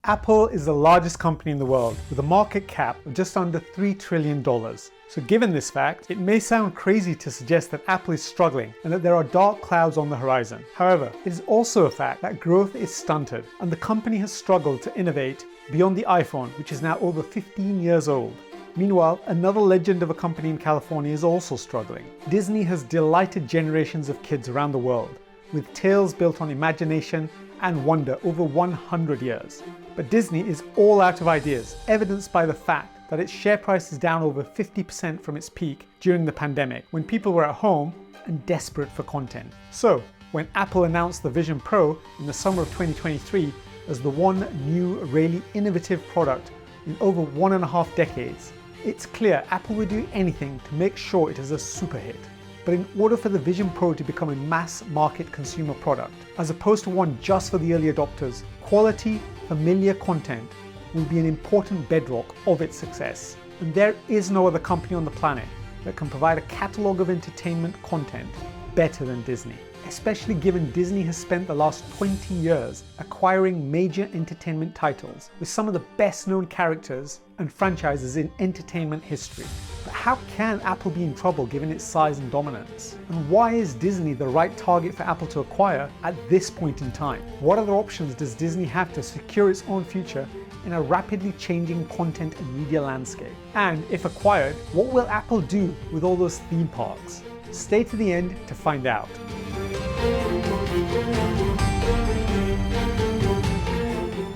Apple is the largest company in the world with a market cap of just under $3 trillion. So given this fact, it may sound crazy to suggest that Apple is struggling and that there are dark clouds on the horizon. However, it is also a fact that growth is stunted and the company has struggled to innovate beyond the iPhone, which is now over 15 years old. Meanwhile, another legend of a company in California is also struggling. Disney has delighted generations of kids around the world with tales built on imagination and wonder over 100 years. But Disney is all out of ideas, evidenced by the fact that its share price is down over 50% from its peak during the pandemic, when people were at home and desperate for content. So, when Apple announced the Vision Pro in the summer of 2023 as the one new, really innovative product in over 1.5 decades, it's clear Apple would do anything to make sure it is a super hit. But in order for the Vision Pro to become a mass market consumer product, as opposed to one just for the early adopters, quality, familiar content will be an important bedrock of its success. And there is no other company on the planet that can provide a catalogue of entertainment content better than Disney. Especially given Disney has spent the last 20 years acquiring major entertainment titles with some of the best known characters and franchises in entertainment history. But how can Apple be in trouble given its size and dominance? And why is Disney the right target for Apple to acquire at this point in time? What other options does Disney have to secure its own future in a rapidly changing content and media landscape? And if acquired, what will Apple do with all those theme parks? Stay to the end to find out.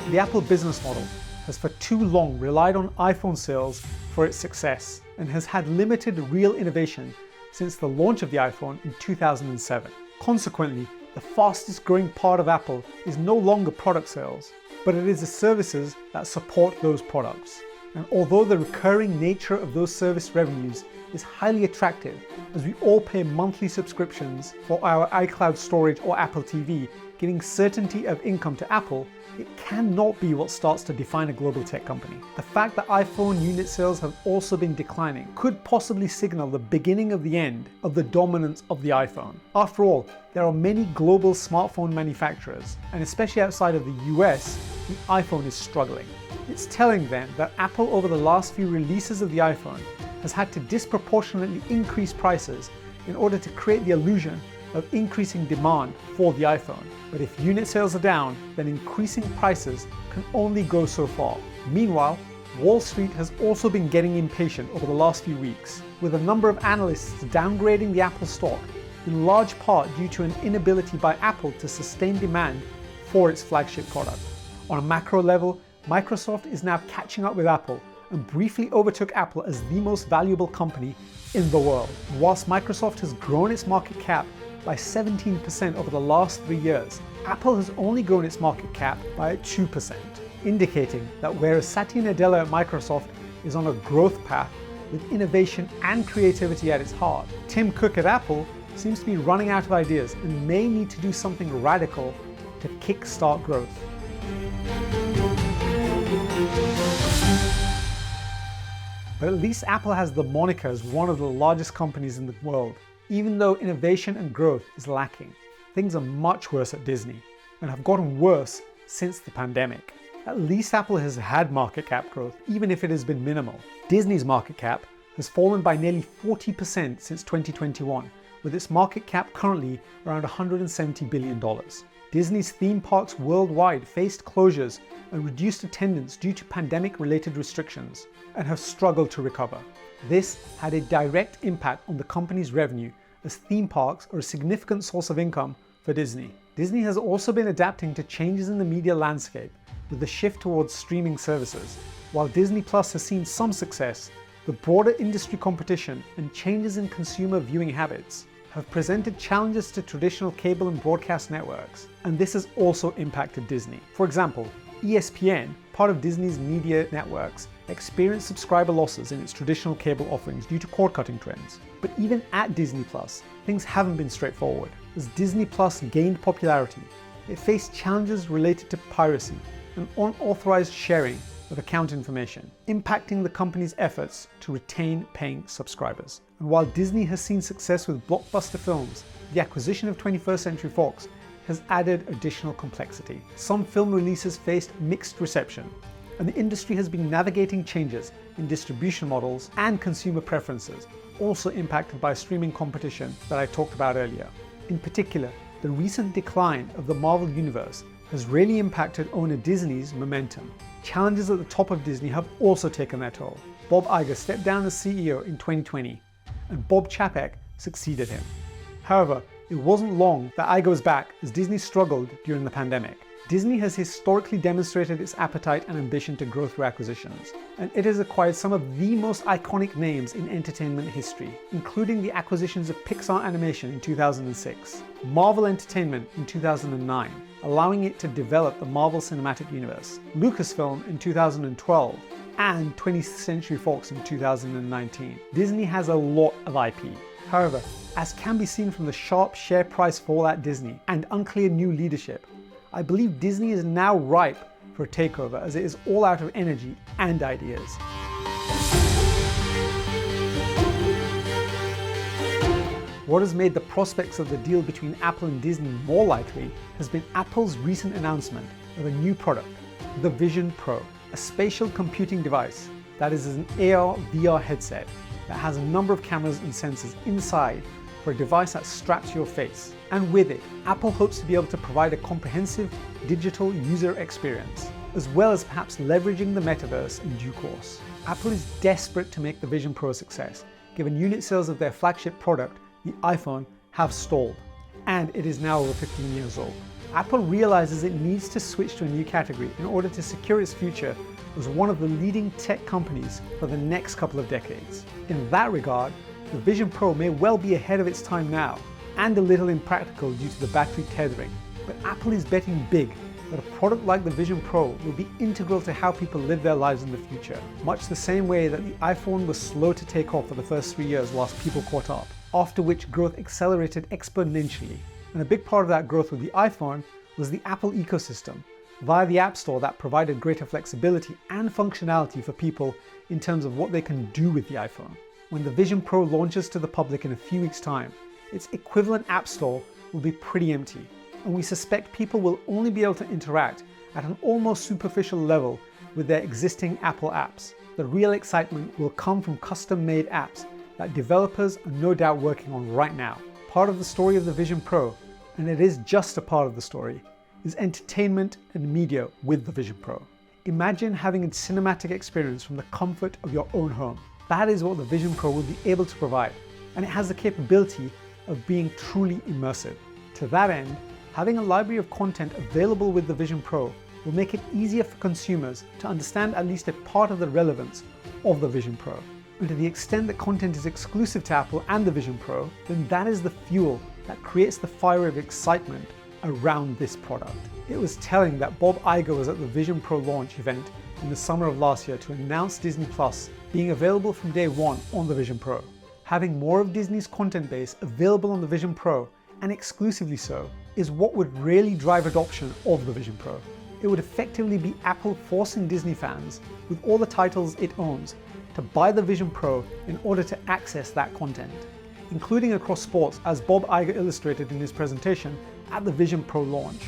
The Apple business model has for too long relied on iPhone sales for its success and has had limited real innovation since the launch of the iPhone in 2007. Consequently, the fastest growing part of Apple is no longer product sales, but it is the services that support those products. And although the recurring nature of those service revenues is highly attractive, as we all pay monthly subscriptions for our iCloud storage or Apple TV, giving certainty of income to Apple, it cannot be what starts to define a global tech company. The fact that iPhone unit sales have also been declining could possibly signal the beginning of the end of the dominance of the iPhone. After all, there are many global smartphone manufacturers, and especially outside of the US, the iPhone is struggling. It's telling then that Apple over the last few releases of the iPhone has had to disproportionately increase prices in order to create the illusion of increasing demand for the iPhone. But if unit sales are down, then increasing prices can only go so far. Meanwhile, Wall Street has also been getting impatient over the last few weeks, with a number of analysts downgrading the Apple stock, in large part due to an inability by Apple to sustain demand for its flagship product. On a macro level, Microsoft is now catching up with Apple and briefly overtook Apple as the most valuable company in the world. Whilst Microsoft has grown its market cap by 17% over the last 3 years, Apple has only grown its market cap by 2%, indicating that whereas Satya Nadella at Microsoft is on a growth path with innovation and creativity at its heart, Tim Cook at Apple seems to be running out of ideas and may need to do something radical to kickstart growth. But at least Apple has the moniker as one of the largest companies in the world. Even though innovation and growth is lacking, things are much worse at Disney and have gotten worse since the pandemic. At least Apple has had market cap growth, even if it has been minimal. Disney's market cap has fallen by nearly 40% since 2021, with its market cap currently around $170 billion. Disney's theme parks worldwide faced closures and reduced attendance due to pandemic-related restrictions and have struggled to recover. This had a direct impact on the company's revenue, as theme parks are a significant source of income for Disney. Disney has also been adapting to changes in the media landscape with the shift towards streaming services. While Disney Plus has seen some success, the broader industry competition and changes in consumer viewing habits have presented challenges to traditional cable and broadcast networks, and this has also impacted Disney. For example, ESPN, part of Disney's media networks, experienced subscriber losses in its traditional cable offerings due to cord-cutting trends. But even at Disney Plus, things haven't been straightforward. As Disney Plus gained popularity, it faced challenges related to piracy and unauthorized sharing of account information, impacting the company's efforts to retain paying subscribers. And while Disney has seen success with blockbuster films, the acquisition of 21st Century Fox has added additional complexity. Some film releases faced mixed reception, and the industry has been navigating changes in distribution models and consumer preferences, also impacted by streaming competition that I talked about earlier. In particular, the recent decline of the Marvel Universe has really impacted owner Disney's momentum. Challenges at the top of Disney have also taken their toll. Bob Iger stepped down as CEO in 2020, and Bob Chapek succeeded him. However, it wasn't long that Iger was back as Disney struggled during the pandemic. Disney has historically demonstrated its appetite and ambition to grow through acquisitions, and it has acquired some of the most iconic names in entertainment history, including the acquisitions of Pixar Animation in 2006, Marvel Entertainment in 2009, allowing it to develop the Marvel Cinematic Universe, Lucasfilm in 2012, and 20th Century Fox in 2019. Disney has a lot of IP. However, as can be seen from the sharp share price fall at Disney and unclear new leadership, I believe Disney is now ripe for a takeover as it is all out of energy and ideas. What has made the prospects of the deal between Apple and Disney more likely has been Apple's recent announcement of a new product, the Vision Pro, a spatial computing device that is an AR/VR headset that has a number of cameras and sensors inside for a device that straps to your face. And with it, Apple hopes to be able to provide a comprehensive digital user experience, as well as perhaps leveraging the metaverse in due course. Apple is desperate to make the Vision Pro a success, given unit sales of their flagship product, the iPhone, have stalled, and it is now over 15 years old. Apple realizes it needs to switch to a new category in order to secure its future as one of the leading tech companies for the next couple of decades. In that regard, the Vision Pro may well be ahead of its time now, and a little impractical due to the battery tethering, but Apple is betting big that a product like the Vision Pro will be integral to how people live their lives in the future, much the same way that the iPhone was slow to take off for the first 3 years whilst people caught up, after which growth accelerated exponentially. And a big part of that growth with the iPhone was the Apple ecosystem, via the App Store that provided greater flexibility and functionality for people in terms of what they can do with the iPhone. When the Vision Pro launches to the public in a few weeks' time, its equivalent App Store will be pretty empty, and we suspect people will only be able to interact at an almost superficial level with their existing Apple apps. The real excitement will come from custom-made apps that developers are no doubt working on right now. Part of the story of the Vision Pro, and it is just a part of the story, is entertainment and media with the Vision Pro. Imagine having a cinematic experience from the comfort of your own home. That is what the Vision Pro will be able to provide, and it has the capability of being truly immersive. To that end, having a library of content available with the Vision Pro will make it easier for consumers to understand at least a part of the relevance of the Vision Pro. And to the extent that content is exclusive to Apple and the Vision Pro, then that is the fuel that creates the fire of excitement around this product. It was telling that Bob Iger was at the Vision Pro launch event in the summer of last year to announce Disney Plus being available from day one on the Vision Pro. Having more of Disney's content base available on the Vision Pro, and exclusively so, is what would really drive adoption of the Vision Pro. It would effectively be Apple forcing Disney fans, with all the titles it owns, to buy the Vision Pro in order to access that content, including across sports, as Bob Iger illustrated in his presentation at the Vision Pro launch.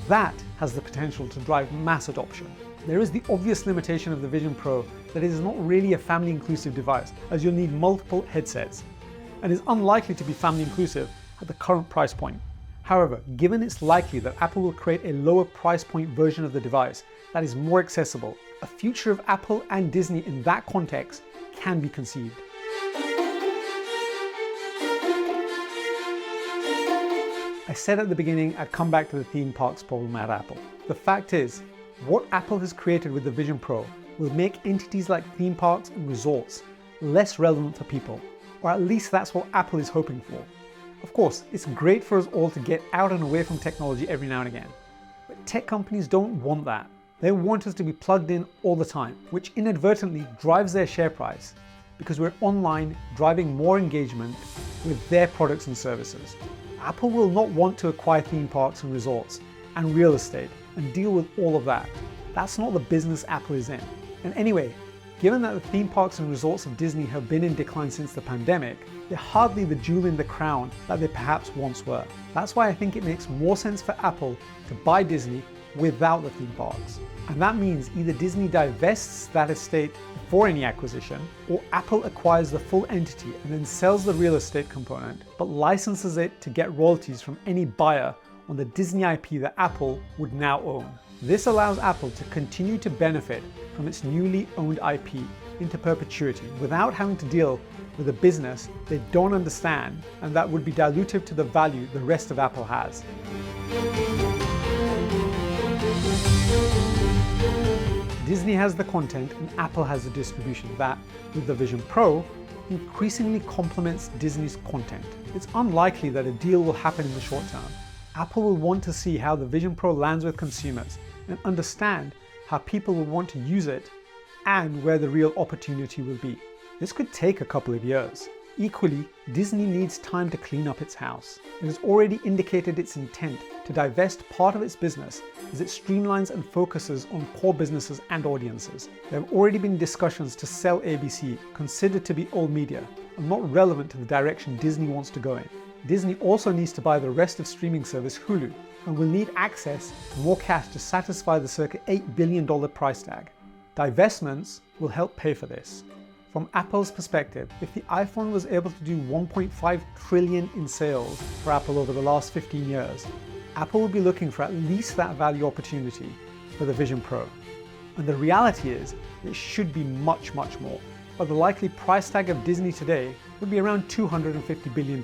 That has the potential to drive mass adoption. There is the obvious limitation of the Vision Pro that it is not really a family inclusive device, as you'll need multiple headsets, and is unlikely to be family inclusive at the current price point. However, given it's likely that Apple will create a lower price point version of the device that is more accessible, a future of Apple and Disney in that context can be conceived. I said at the beginning I'd come back to the theme parks problem at Apple. The fact is, what Apple has created with the Vision Pro will make entities like theme parks and resorts less relevant for people, or at least that's what Apple is hoping for. Of course, it's great for us all to get out and away from technology every now and again, but tech companies don't want that. They want us to be plugged in all the time, which inadvertently drives their share price because we're online driving more engagement with their products and services. Apple will not want to acquire theme parks and resorts and real estate and deal with all of that. That's not the business Apple is in. And anyway, Given that the theme parks and resorts of Disney have been in decline since the pandemic, they're hardly the jewel in the crown that they perhaps once were. That's why I think it makes more sense for Apple to buy Disney without the theme parks. And that means either Disney divests that estate before any acquisition, or Apple acquires the full entity and then sells the real estate component, but licenses it to get royalties from any buyer on the Disney IP that Apple would now own. This allows Apple to continue to benefit from its newly owned IP into perpetuity without having to deal with a business they don't understand and that would be dilutive to the value the rest of Apple has. Disney has the content and Apple has the distribution that, with the Vision Pro, increasingly complements Disney's content. It's unlikely that a deal will happen in the short term. Apple will want to see how the Vision Pro lands with consumers and understand how people will want to use it and where the real opportunity will be. This could take a couple of years. Equally, Disney needs time to clean up its house. It has already indicated its intent to divest part of its business as it streamlines and focuses on core businesses and audiences. There have already been discussions to sell ABC, considered to be old media, and not relevant to the direction Disney wants to go in. Disney also needs to buy the rest of streaming service Hulu, and will need access to more cash to satisfy the circa $8 billion price tag. Divestments will help pay for this. From Apple's perspective, if the iPhone was able to do 1.5 trillion in sales for Apple over the last 15 years, Apple will be looking for at least that value opportunity for the Vision Pro. And the reality is, it should be much, much more. But the likely price tag of Disney today would be around $250 billion,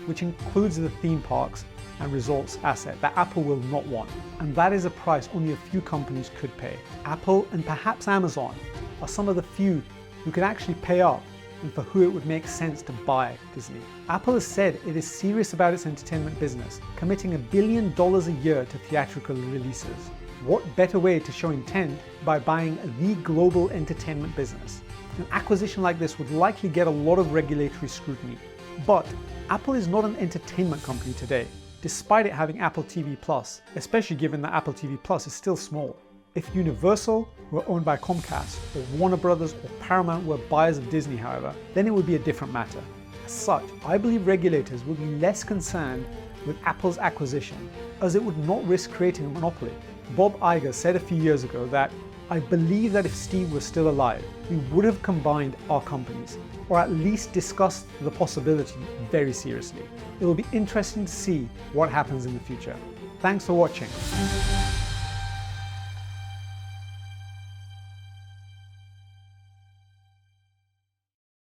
which includes the theme parks and resorts asset that Apple will not want. And that is a price only a few companies could pay. Apple and perhaps Amazon are some of the few who could actually pay up and for who it would make sense to buy Disney. Apple has said it is serious about its entertainment business, committing $1 billion a year to theatrical releases. What better way to show intent by buying the global entertainment business? An acquisition like this would likely get a lot of regulatory scrutiny. But Apple is not an entertainment company today, despite it having Apple TV+, especially given that Apple TV+ is still small. If Universal were owned by Comcast, or Warner Brothers or Paramount were buyers of Disney, however, then it would be a different matter. As such, I believe regulators will be less concerned with Apple's acquisition, as it would not risk creating a monopoly. Bob Iger said a few years ago that, "I believe that if Steve was still alive, we would have combined our companies, or at least discussed the possibility very seriously." It will be interesting to see what happens in the future. Thanks for watching.